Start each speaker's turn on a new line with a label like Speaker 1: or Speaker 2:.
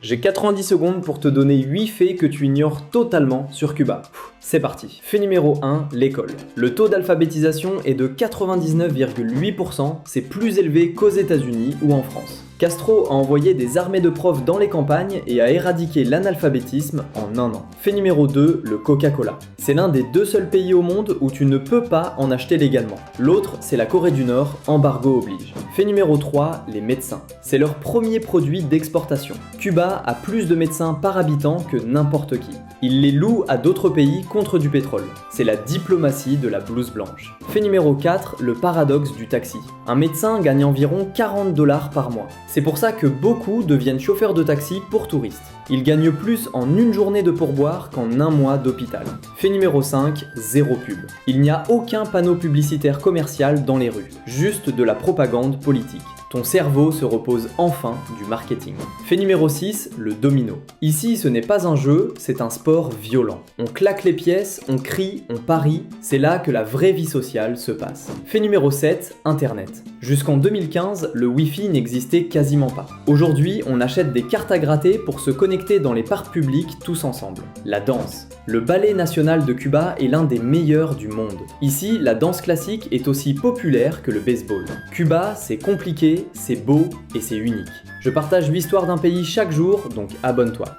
Speaker 1: J'ai 90 secondes pour te donner 8 faits que tu ignores totalement sur Cuba. C'est parti. Fait numéro 1, l'école. Le taux d'alphabétisation est de 99,8%, c'est plus élevé qu'aux États-Unis ou en France. Castro a envoyé des armées de profs dans les campagnes et a éradiqué l'analphabétisme en un an. Fait numéro 2, le Coca-Cola. C'est l'un des 2 seuls pays au monde où tu ne peux pas en acheter légalement. L'autre, c'est la Corée du Nord, embargo oblige. Fait numéro 3, les médecins. C'est leur premier produit d'exportation. Cuba a plus de médecins par habitant que n'importe qui. Ils les louent à d'autres pays contre du pétrole. C'est la diplomatie de la blouse blanche. Fait numéro 4, le paradoxe du taxi. Un médecin gagne environ 40 $ par mois. C'est pour ça que beaucoup deviennent chauffeurs de taxi pour touristes. Ils gagnent plus en une journée de pourboire qu'en un mois d'hôpital. Fait numéro 5, zéro pub. Il n'y a aucun panneau publicitaire commercial dans les rues, juste de la propagande politique. Ton cerveau se repose enfin du marketing. Fait numéro 6, le domino. Ici, ce n'est pas un jeu, c'est un sport violent. On claque les pièces, on crie, on parie, c'est là que la vraie vie sociale se passe. Fait numéro 7, Internet. Jusqu'en 2015, le Wi-Fi n'existait quasiment pas. Aujourd'hui, on achète des cartes à gratter pour se connecter dans les parcs publics tous ensemble. La danse. Le ballet national de Cuba est l'un des meilleurs du monde. Ici, la danse classique est aussi populaire que le baseball. Cuba, c'est compliqué, c'est beau et c'est unique. Je partage l'histoire d'un pays chaque jour, donc abonne-toi.